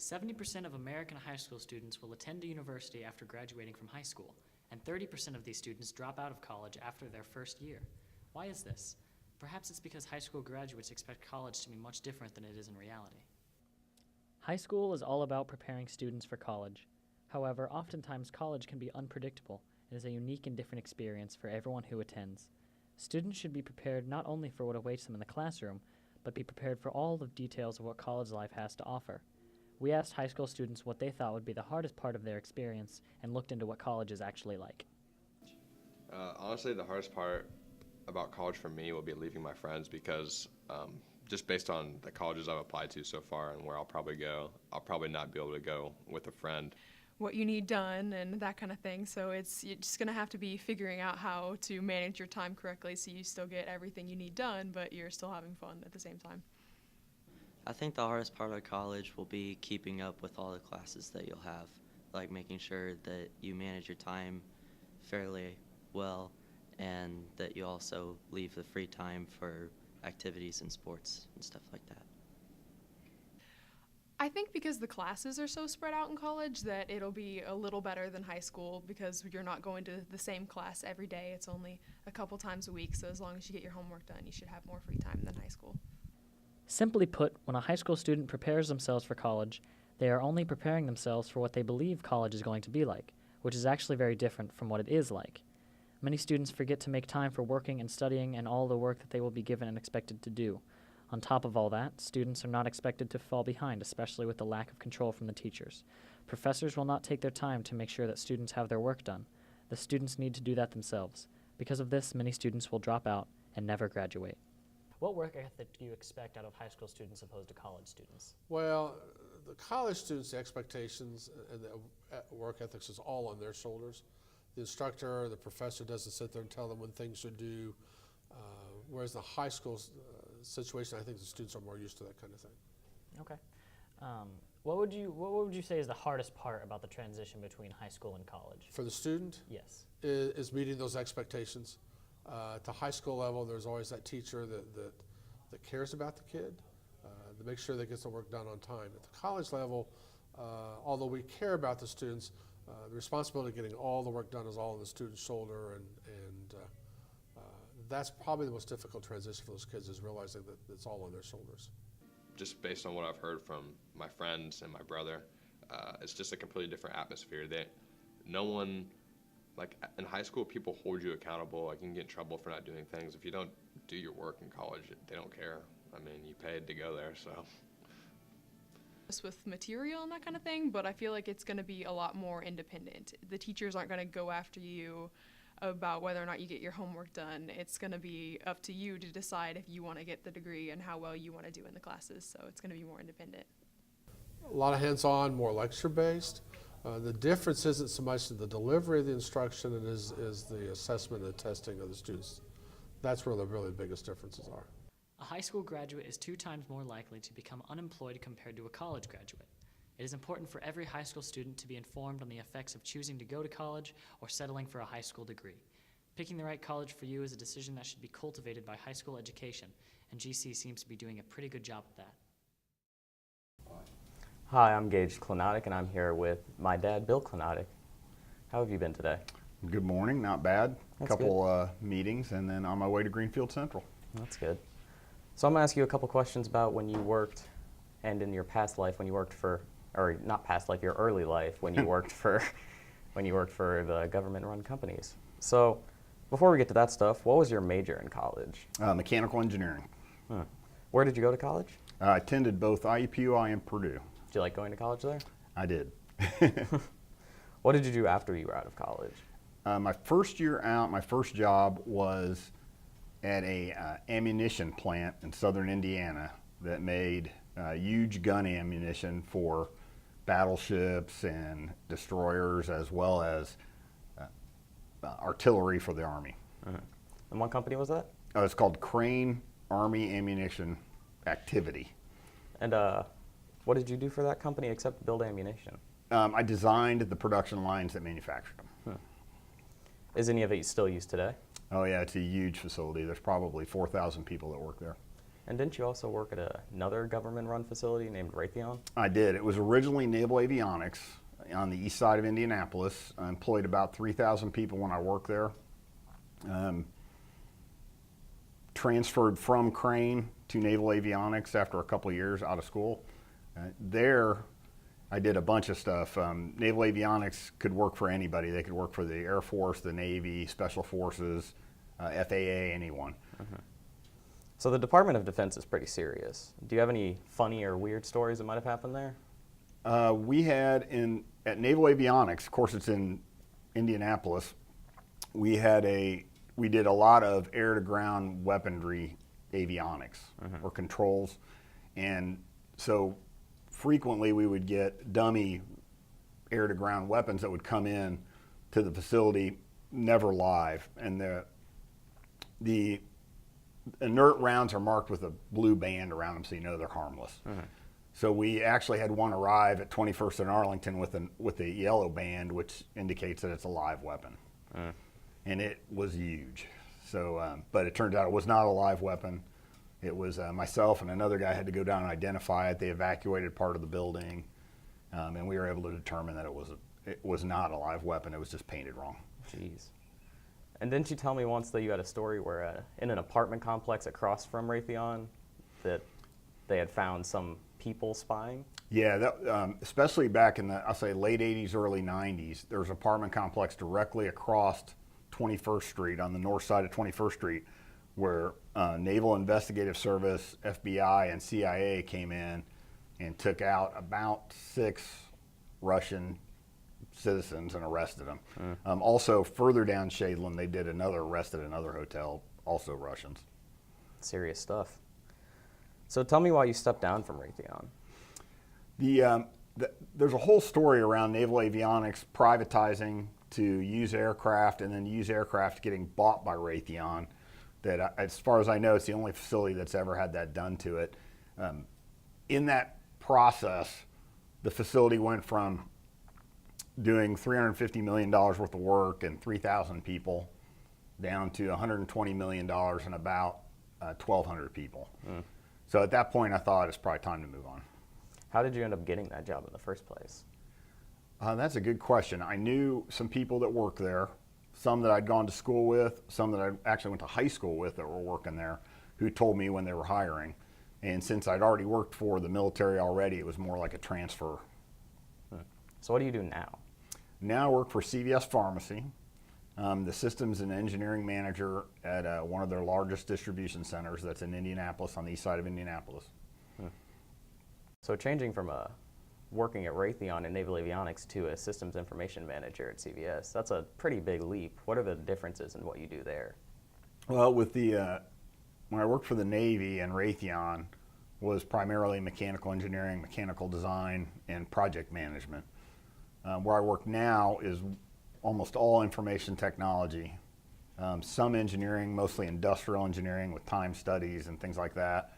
70% of American high school students will attend a university after graduating from high school, and 30% of these students drop out of college after their first year. Why is this? Perhaps it's because high school graduates expect college to be much different than it is in reality. High school is all about preparing students for college. However, oftentimes college can be unpredictable and is a unique and different experience for everyone who attends. Students should be prepared not only for what awaits them in the classroom, but be prepared for all the details of what college life has to offer. We asked high school students what they thought would be the hardest part of their experience and looked into what college is actually like. Honestly, the hardest part about college for me will be leaving my friends because just based on the colleges I've applied to so far and where I'll probably go, I'll probably not be able to go with a friend. What you need done and that kind of thing. So you're just going to have to be figuring out how to manage your time correctly so you still get everything you need done, but you're still having fun at the same time. I think the hardest part of college will be keeping up with all the classes that you'll have, like making sure that you manage your time fairly well and that you also leave the free time for activities and sports and stuff like that. I think because the classes are so spread out in college that it'll be a little better than high school because you're not going to the same class every day. It's only a couple times a week, so as long as you get your homework done, you should have more free time than high school. Simply put, when a high school student prepares themselves for college, they are only preparing themselves for what they believe college is going to be like, which is actually very different from what it is like. Many students forget to make time for working and studying and all the work that they will be given and expected to do. On top of all that, students are not expected to fall behind, especially with the lack of control from the teachers. Professors will not take their time to make sure that students have their work done. The students need to do that themselves. Because of this, many students will drop out and never graduate. What work ethic do you expect out of high school students opposed to college students? Well, the college students' expectations and the work ethics is all on their shoulders. The instructor, the professor doesn't sit there and tell them when things should do, whereas the high school situation, I think the students are more used to that kind of thing. Okay. What would you say is the hardest part about the transition between high school and college? For the student? Yes. Is meeting those expectations. At the high school level, there's always that teacher that cares about the kid, to make sure they get the work done on time. At the college level, although we care about the students, the responsibility of getting all the work done is all on the student's shoulder, and that's probably the most difficult transition for those kids, is realizing that it's all on their shoulders. Just based on what I've heard from my friends and my brother, it's just a completely different atmosphere. No one, like in high school, people hold you accountable. Like you can get in trouble for not doing things. If you don't do your work in college, they don't care. I mean, you paid to go there, so. Just with material and that kind of thing, but I feel like it's going to be a lot more independent. The teachers aren't going to go after you about whether or not you get your homework done. It's going to be up to you to decide if you want to get the degree and how well you want to do in the classes, so it's going to be more independent. A lot of hands-on, more lecture-based. The difference isn't so much in the delivery of the instruction, it is the assessment and the testing of the students. That's where the really biggest differences are. A high school graduate is 2 times more likely to become unemployed compared to a college graduate. It is important for every high school student to be informed on the effects of choosing to go to college or settling for a high school degree. Picking the right college for you is a decision that should be cultivated by high school education, and GC seems to be doing a pretty good job of that. Hi, I'm Gage Klenotic, and I'm here with my dad, Bill Klenotic. How have you been today? Good morning, not bad. That's Couple meetings, and then on my way to Greenfield-Central. That's good. So I'm going to ask you a couple questions about when you worked, and in your past life when you worked for, or not past life, your early life when you worked for, the government-run companies. So before we get to that stuff, what was your major in college? Mechanical engineering. Where did you go to college? I attended both IUPUI and Purdue. Did you like going to college there? I did. What did you do after you were out of college? My first year out, my first job was at a ammunition plant in southern Indiana that made huge gun ammunition for battleships and destroyers, as well as artillery for the Army. And what company was that? It's called Crane Army Ammunition Activity. And what did you do for that company except build ammunition? I designed the production lines that manufactured them. Is any of it still used today? Oh yeah, it's a huge facility. There's probably 4,000 people that work there. And didn't you also work at another government-run facility named Raytheon? I did. It was originally Naval Avionics on the east side of Indianapolis. I employed about 3,000 people when I worked there. Transferred from Crane to Naval Avionics after a couple of years out of school. There, I did a bunch of stuff. Naval Avionics could work for anybody. They could work for the Air Force, the Navy, Special Forces, FAA, anyone. So the Department of Defense is pretty serious. Do you have any funny or weird stories that might have happened there? We had at Naval Avionics, of course it's in Indianapolis, we did a lot of air-to-ground weaponry avionics or controls. And so frequently we would get dummy air-to-ground weapons that would come in to the facility, never live. And the inert rounds are marked with a blue band around them so you know they're harmless. So we actually had one arrive at 21st and Arlington with a yellow band, which indicates that it's a live weapon. And it was huge. So, but it turns out it was not a live weapon. It was myself and another guy had to go down and identify it. They evacuated part of the building, and we were able to determine that it was not a live weapon. It was just painted wrong. Jeez. And didn't you tell me once that you had a story where in an apartment complex across from Raytheon that they had found some people spying? Yeah, especially back in I'll say late 80s, early 90s, there was an apartment complex directly across 21st Street on the north side of 21st Street where Naval Investigative Service, FBI, and CIA came in and took out about 6 Russian citizens and arrested them. Also, further down Shadeland, they did arrested another hotel, also Russians. Serious stuff. So tell me why you stepped down from Raytheon. There's a whole story around Naval Avionics privatizing to use aircraft and then use aircraft getting bought by Raytheon. That, as far as I know, it's the only facility that's ever had that done to it. In that process, the facility went from doing $350 million worth of work and 3,000 people down to $120 million and about 1,200 people. So at that point, I thought it's probably time to move on. How did you end up getting that job in the first place? That's a good question. I knew some people that worked there, some that I'd gone to school with, some that I actually went to high school with that were working there, who told me when they were hiring. And since I'd already worked for the military already, it was more like a transfer. So what do you do now? Now I work for CVS Pharmacy, the systems and engineering manager at one of their largest distribution centers that's in Indianapolis, on the east side of Indianapolis. So changing from working at Raytheon and Naval Avionics to a systems information manager at CVS, that's a pretty big leap. What are the differences in what you do there? Well, with when I worked for the Navy and Raytheon was primarily mechanical engineering, mechanical design, and project management. Where I work now is almost all information technology, some engineering, mostly industrial engineering with time studies and things like that.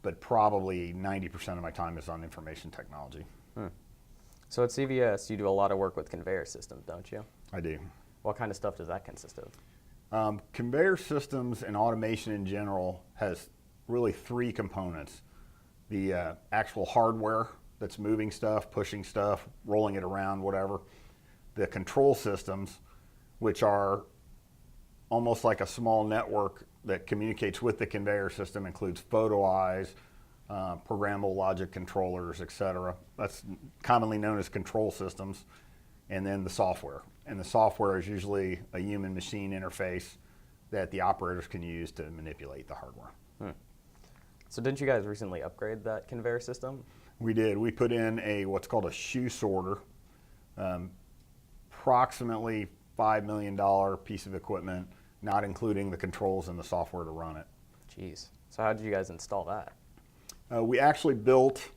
But probably 90% of my time is on information technology. So at CVS, you do a lot of work with conveyor systems, don't you? I do. What kind of stuff does that consist of? Conveyor systems and automation in general has really 3 components. The actual hardware that's moving stuff, pushing stuff, rolling it around, whatever. The control systems, which are almost like a small network that communicates with the conveyor system, includes photo eyes, programmable logic controllers, etc. That's commonly known as control systems. And then the software. And the software is usually a human-machine interface that the operators can use to manipulate the hardware. So didn't you guys recently upgrade that conveyor system? We did. We put in what's called a shoe sorter, approximately $5 million piece of equipment, not including the controls and the software to run it. Jeez. So how did you guys install that? We actually built,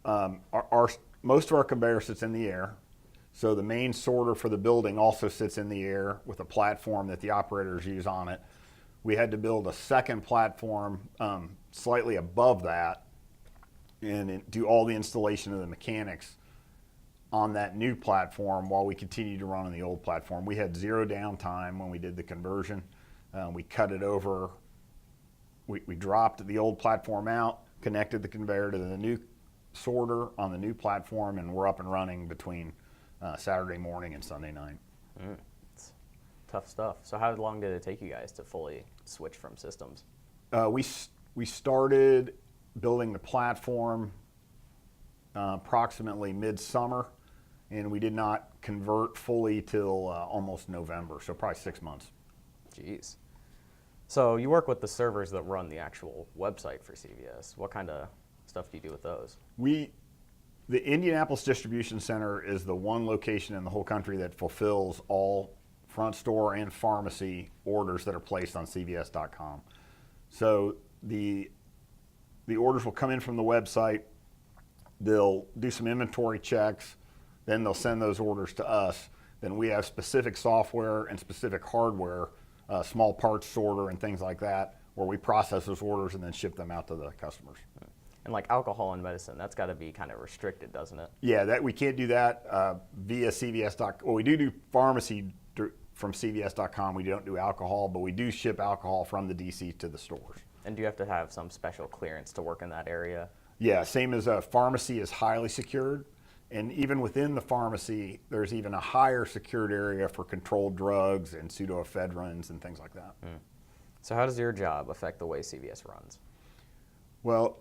most of our conveyor sits in the air. So the main sorter for the building also sits in the air with a platform that the operators use on it. We had to build a second platform slightly above that and do all the installation of the mechanics on that new platform while we continued to run on the old platform. We had 0 downtime when we did the conversion. We cut it over we dropped the old platform out, connected the conveyor to the new sorter on the new platform, and we're up and running between Saturday morning and Sunday night. It's tough stuff. So how long did it take you guys to fully switch from systems? We started building the platform approximately midsummer, and we did not convert fully till almost November, so probably 6 months. Jeez. So you work with the servers that run the actual website for CVS. What kind of stuff do you do with those? The Indianapolis Distribution Center is the one location in the whole country that fulfills all front store and pharmacy orders that are placed on CVS.com. So the orders will come in from the website, they'll do some inventory checks, then they'll send those orders to us. Then we have specific software and specific hardware, small parts sorter and things like that, where we process those orders and then ship them out to the customers. And like alcohol and medicine, that's got to be kind of restricted, doesn't it? Yeah, that we can't do that via CVS.com. Well, we do pharmacy from CVS.com. We don't do alcohol, but we do ship alcohol from the DC to the stores. And do you have to have some special clearance to work in that area? Yeah, same as a pharmacy is highly secured. And even within the pharmacy, there's even a higher secured area for controlled drugs and pseudoephedrines and things like that. So how does your job affect the way CVS runs? Well,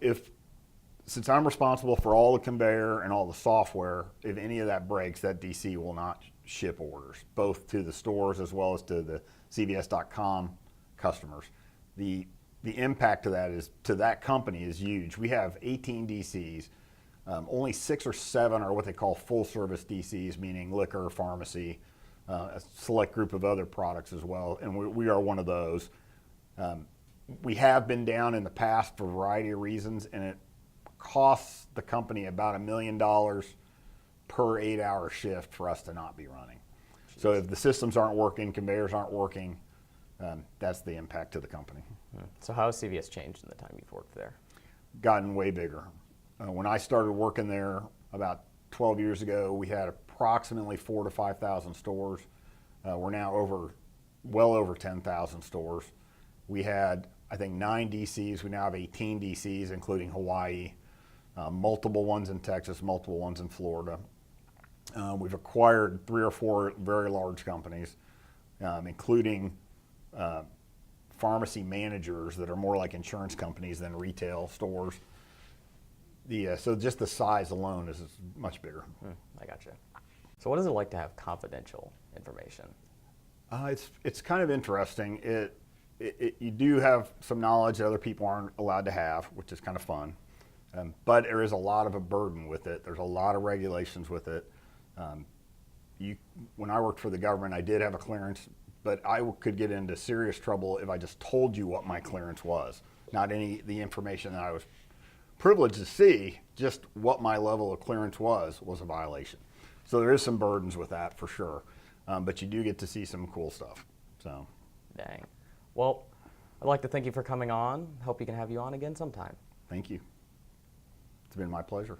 since I'm responsible for all the conveyor and all the software, if any of that breaks, that DC will not ship orders, both to the stores as well as to the CVS.com customers. The impact of that to that company is huge. We have 18 DCs. Only 6 or 7 are what they call full service DCs, meaning liquor, pharmacy, a select group of other products as well, and we are one of those. We have been down in the past for a variety of reasons, and it costs the company about $1 million per 8-hour shift for us to not be running. Jeez. So if the systems aren't working, conveyors aren't working, that's the impact to the company. So how has CVS changed in the time you've worked there? Gotten way bigger. When I started working there about 12 years ago, we had approximately 4,000 to 5,000 stores. We're now well over 10,000 stores. We had, I think, 9 DCs. We now have 18 DCs, including Hawaii, multiple ones in Texas, multiple ones in Florida. We've acquired 3 or 4 very large companies, including pharmacy managers that are more like insurance companies than retail stores. So just the size alone is much bigger. I gotcha. So what is it like to have confidential information? It's kind of interesting. You do have some knowledge that other people aren't allowed to have, which is kind of fun. But there is a lot of a burden with it. There's a lot of regulations with it. When I worked for the government, I did have a clearance, but I could get into serious trouble if I just told you what my clearance was, not the information that I was privileged to see. Just what my level of clearance was a violation. So there is some burdens with that for sure, but you do get to see some cool stuff. So. Dang. Well, I'd like to thank you for coming on. Hope we can have you on again sometime. Thank you. It's been my pleasure.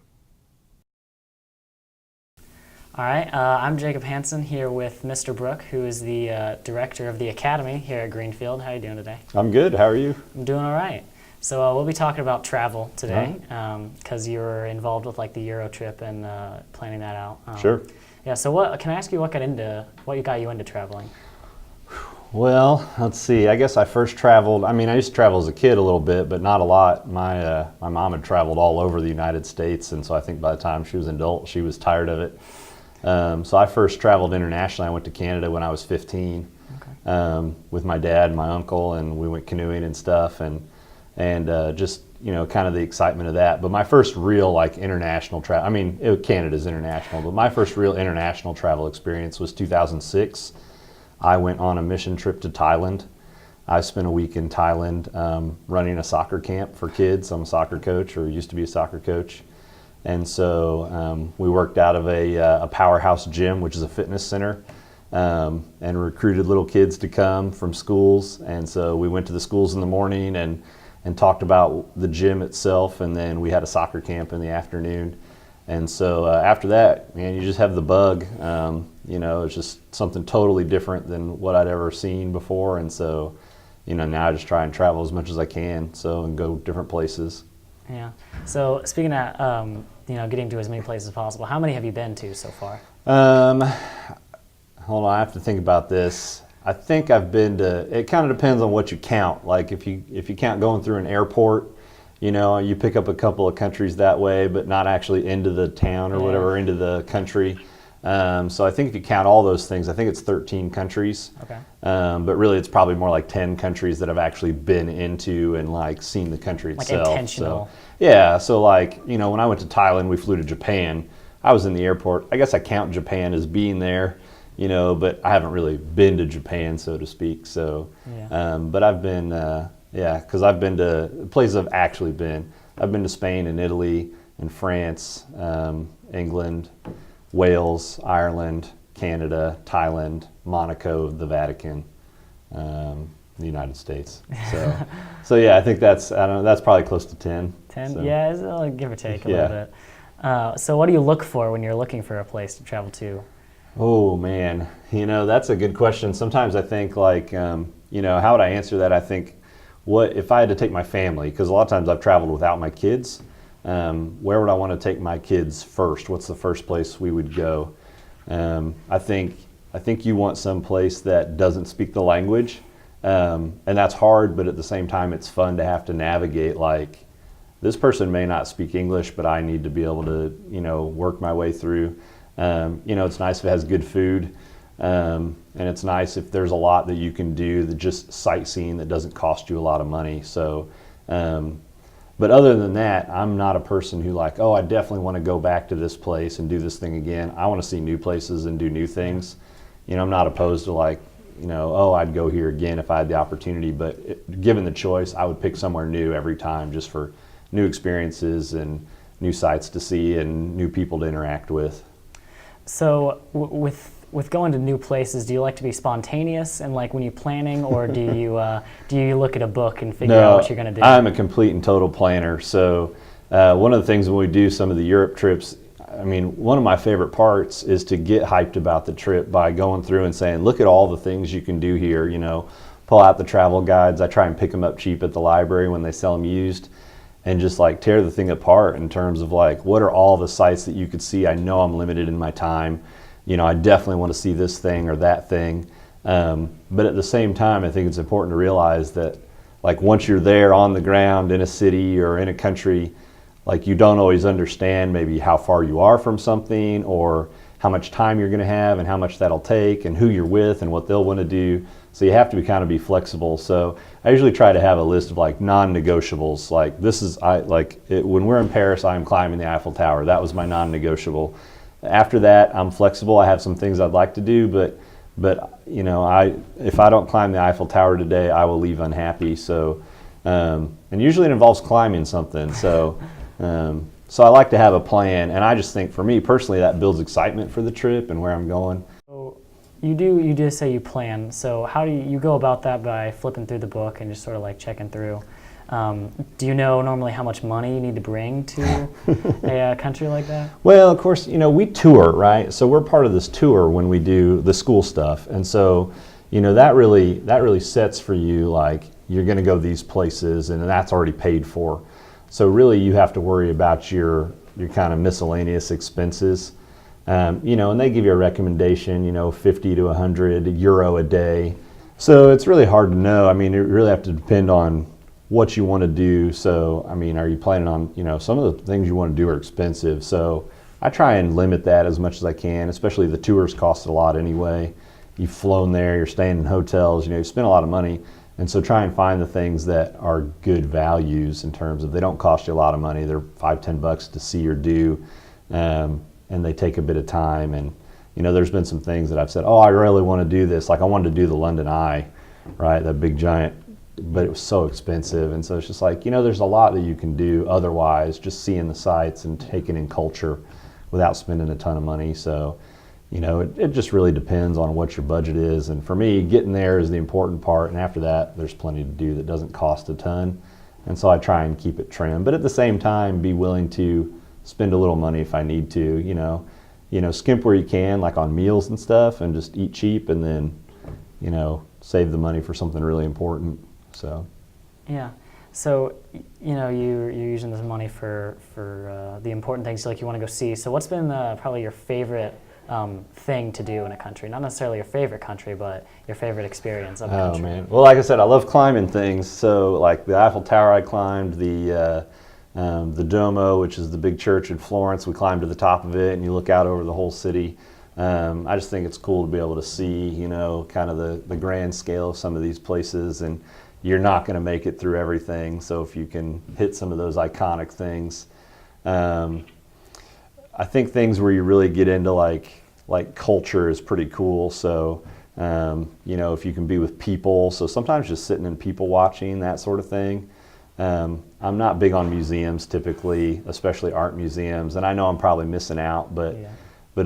All right, I'm Jacob Hansen here with Mr. Bruck, who is the director of the Academy here at Greenfield. How are you doing today? I'm good. How are you? I'm doing all right. So we'll be talking about travel today because you're involved with like the Euro trip and planning that out. Sure. Yeah. So can I ask you what got you into traveling? Well, let's see. I guess I first traveled. I mean, I used to travel as a kid a little bit, but not a lot. My mom had traveled all over the United States, and so I think by the time she was an adult, she was tired of it. So I first traveled internationally. I went to Canada when I was 15 with my dad and my uncle, and we went canoeing and stuff, and just kind of the excitement of that. But my first real international travel, I mean, Canada's international, but my first real international travel experience was 2006. I went on a mission trip to Thailand. I spent a week in Thailand running a soccer camp for kids. I'm a soccer coach, or used to be a soccer coach. And so we worked out of a powerhouse gym, which is a fitness center, and recruited little kids to come from schools. And so we went to the schools in the morning and talked about the gym itself, and then we had a soccer camp in the afternoon. And so after that, man, you just have the bug. It's just something totally different than what I'd ever seen before. And so now I just try and travel as much as I can, and go different places. Yeah. So speaking of, getting to as many places as possible, how many have you been to so far? Hold on, I have to think about this. I think I've been to, it kind of depends on what you count. Like if you count going through an airport, you pick up a couple of countries that way, but not actually into the town or whatever, into the country. So I think if you count all those things, I think it's 13 countries. Okay. But really it's probably more like 10 countries that I've actually been into and like seen the country itself. Like intentional. So, yeah, so like, when I went to Thailand, we flew to Japan. I was in the airport. I guess I count Japan as being there, but I haven't really been to Japan, so to speak. So, but I've been, because I've been to places I've actually been. I've been to Spain and Italy and France, England, Wales, Ireland, Canada, Thailand, Monaco, the Vatican, the United States. So yeah, I think that's probably close to 10. 10? So. Yeah, it's give or take a little bit. So what do you look for when you're looking for a place to travel to? Oh man, that's a good question. Sometimes I think like, how would I answer that? I think, what if I had to take my family? Because a lot of times I've traveled without my kids. Where would I want to take my kids first? What's the first place we would go? I think you want some place that doesn't speak the language, and that's hard. But at the same time, it's fun to have to navigate. Like, this person may not speak English, but I need to be able to, work my way through. It's nice if it has good food, and it's nice if there's a lot that you can do that just sightseeing that doesn't cost you a lot of money. So. But other than that, I'm not a person who like, oh, I definitely want to go back to this place and do this thing again. I want to see new places and do new things. I'm not opposed to like, oh, I'd go here again if I had the opportunity. But given the choice, I would pick somewhere new every time just for new experiences and new sights to see and new people to interact with. So with going to new places, do you like to be spontaneous and like when you're planning, or do you look at a book and figure out what you're going to do? I'm a complete and total planner. So one of the things when we do some of the Europe trips, one of my favorite parts is to get hyped about the trip by going through and saying, look at all the things you can do here. Pull out the travel guides. I try and pick them up cheap at the library when they sell them used, and just like tear the thing apart in terms of like, what are all the sites that you could see? I know I'm limited in my time. I definitely want to see this thing or that thing. But at the same time, I think it's important to realize that like once you're there on the ground in a city or in a country, like you don't always understand maybe how far you are from something or how much time you're going to have and how much that'll take and who you're with and what they'll want to do. So you have to be flexible. So I usually try to have a list of like non-negotiables. Like when we're in Paris, I'm climbing the Eiffel Tower. That was my non-negotiable. After that, I'm flexible. I have some things I'd like to do, but if I don't climb the Eiffel Tower today, I will leave unhappy. So, and usually it involves climbing something. So I like to have a plan, and I just think for me personally that builds excitement for the trip and where I'm going. So you do say you plan. So how do you go about that? By flipping through the book and just sort of like checking through. Do you know normally how much money you need to bring to a country like that? Well, of course, we tour, right? So we're part of this tour when we do the school stuff. And so, that really sets for you, like, you're going to go these places and that's already paid for. So really you have to worry about your kind of miscellaneous expenses. And they give you a recommendation, 50 to 100 euro a day. So it's really hard to know. You really have to depend on what you want to do. So, are you planning on, some of the things you want to do are expensive. So I try and limit that as much as I can, especially the tours cost a lot anyway. You've flown there, you're staying in hotels, you spend a lot of money. And so try and find the things that are good values in terms of they don't cost you a lot of money. They're $5-10 to see or do, and they take a bit of time. And, there's been some things that I've said, oh, I really want to do this. Like I wanted to do the London Eye, right? That big giant, but it was so expensive. And so it's just like, there's a lot that you can do otherwise, just seeing the sights and taking in culture without spending a ton of money. So, it just really depends on what your budget is. And for me, getting there is the important part. And after that, there's plenty to do that doesn't cost a ton. And so I try and keep it trim, but at the same time, be willing to spend a little money if I need to, skimp where you can, like on meals and stuff, and just eat cheap and then, save the money for something really important. So. Yeah. So, you're using this money for the important things, like you want to go see. So what's been probably your favorite thing to do in a country? Not necessarily your favorite country, but your favorite experience of a country. Oh, man. Well, like I said, I love climbing things. So, like the Eiffel Tower I climbed, the Duomo, which is the big church in Florence, we climbed to the top of it, and you look out over the whole city. I just think it's cool to be able to see, kind of the grand scale of some of these places, and you're not going to make it through everything. So if you can hit some of those iconic things, I think things where you really get into like culture is pretty cool. So, if you can be with people, so sometimes just sitting and people watching, that sort of thing. I'm not big on museums typically, especially art museums, and I know I'm probably missing out, but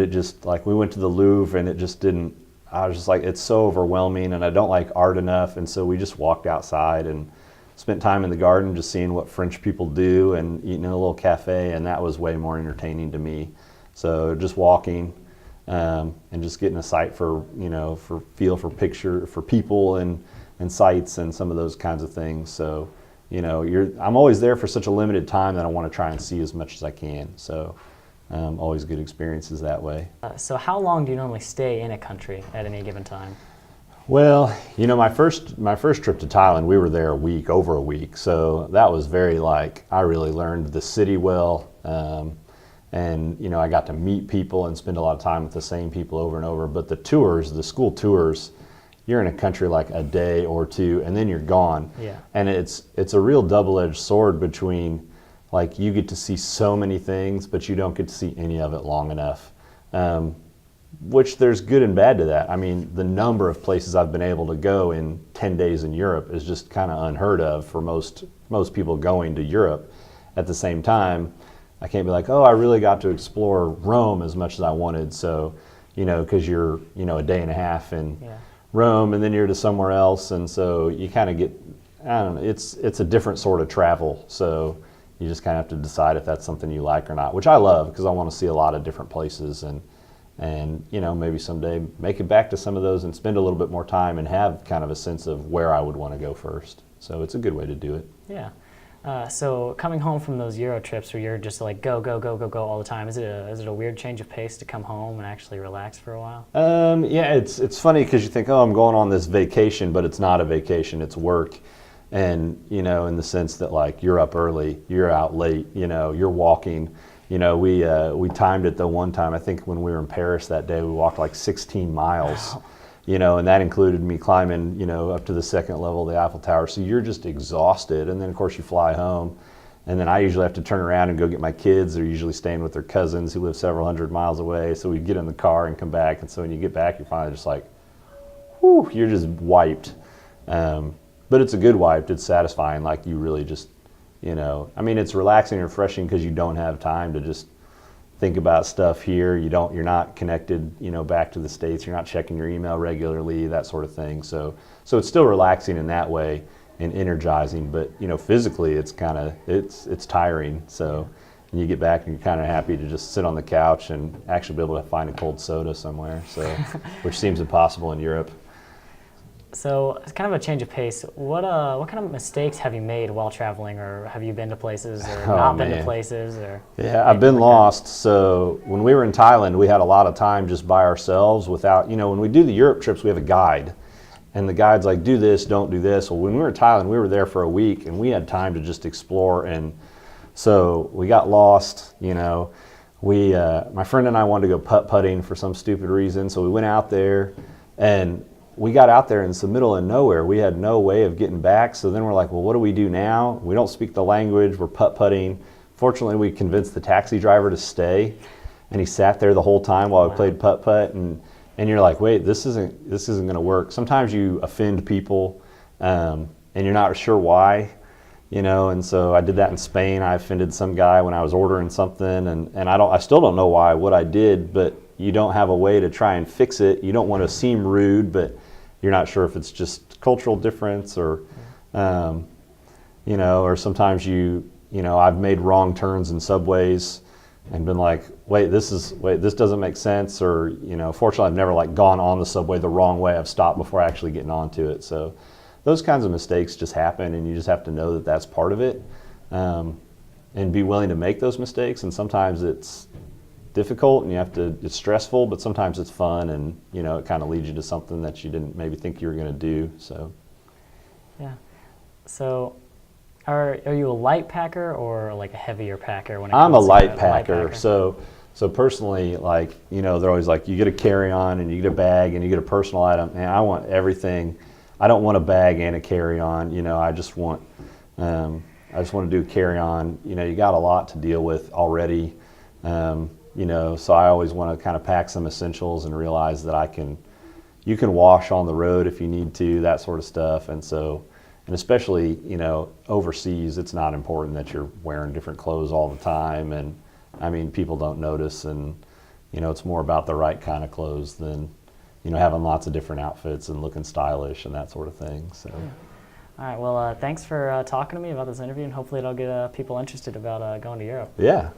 it just, like, we went to the Louvre and it just didn't, I was just like, it's so overwhelming and I don't like art enough, and so we just walked outside and spent time in the garden just seeing what French people do and eating in a little cafe, and that was way more entertaining to me. So just walking and just getting a sight for feel for picture, for people and sights and some of those kinds of things. So, I'm always there for such a limited time that I want to try and see as much as I can. So always good experiences that way. So how long do you normally stay in a country at any given time? Well, my first trip to Thailand, we were there over a week. So that was very I really learned the city well. And, I got to meet people and spend a lot of time with the same people over and over. But the school tours, you're in a country like a day or two and then you're gone. Yeah. And it's a real double-edged sword between, you get to see so many things, but you don't get to see any of it long enough. Which there's good and bad to that. I mean, the number of places I've been able to go in 10 days in Europe is just kind of unheard of for most people going to Europe. At the same time, I can't be like, oh, I really got to explore Rome as much as I wanted. So, because you're, a day and a half in Rome and then you're to somewhere else. And so you kind of get, I don't know, it's a different sort of travel. So you just kind of have to decide if that's something you like or not, which I love because I want to see a lot of different places and maybe someday make it back to some of those and spend a little bit more time and have kind of a sense of where I would want to go first. So it's a good way to do it. Yeah. So coming home from those Euro trips where you're just like go all the time, is it a weird change of pace to come home and actually relax for a while? Yeah, it's funny because you think, oh, I'm going on this vacation, but it's not a vacation, it's work. And, in the sense that you're up early, you're out late, you're walking. We timed it the one time, I think when we were in Paris that day, we walked 16 miles. Wow. And that included me climbing, up to the second level of the Eiffel Tower. So you're just exhausted. And then, of course, you fly home. And then I usually have to turn around and go get my kids. They're usually staying with their cousins who live several hundred miles away. So we get in the car and come back. And so when you get back, you're finally just whew, you're just wiped. But it's a good wipe. It's satisfying. You really just, it's relaxing and refreshing because you don't have time to just think about stuff here. You're not connected, back to the States. You're not checking your email regularly, that sort of thing. So it's still relaxing in that way and energizing, but physically it's it's tiring. So and you get back and you're kind of happy to just sit on the couch and actually be able to find a cold soda somewhere. So which seems impossible in Europe. So it's kind of a change of pace. What kind of mistakes have you made while traveling, or have you been to places or not been to places? Or yeah, I've been lost. So when we were in Thailand, we had a lot of time just by ourselves without, when we do the Europe trips, we have a guide. And the guide's like, do this, don't do this. Well, when we were in Thailand, we were there for a week and we had time to just explore. And so we got lost, my friend and I wanted to go putt-putting for some stupid reason. So we went out there and we got out there in the middle of nowhere. We had no way of getting back. So then we're like, well, what do we do now? We don't speak the language. We're putt-putting. Fortunately, we convinced the taxi driver to stay, and he sat there the whole time while we played putt-putt. And you're like, wait, this isn't going to work. Sometimes you offend people, and you're not sure why, And so I did that in Spain. I offended some guy when I was ordering something, and I still don't know why what I did, but you don't have a way to try and fix it. You don't want to seem rude, but you're not sure if it's just cultural difference or, or sometimes I've made wrong turns in subways and been like, wait, this doesn't make sense. Or, fortunately I've never gone on the subway the wrong way. I've stopped before actually getting onto it. So those kinds of mistakes just happen, and you just have to know that that's part of it, and be willing to make those mistakes. And sometimes it's difficult and it's stressful, but sometimes it's fun, and it kind of leads you to something that you didn't maybe think you were going to do. So Yeah. So are you a light packer or like a heavier packer when it I'm a comes to light packer. So personally, like, they're always like, you get a carry-on and you get a bag and you get a personal item. And I want everything. I don't want a bag and a carry-on. I just want to do carry-on. You got a lot to deal with already. So I always want to kind of pack some essentials and realize that you can wash on the road if you need to, that sort of stuff. And especially, overseas, it's not important that you're wearing different clothes all the time. And I mean, people don't notice, and, it's more about the right kind of clothes than, having lots of different outfits and looking stylish and that sort of thing. So. Yeah. All right. Well, thanks for talking to me about this interview, and hopefully it'll get people interested about going to Europe. Yeah.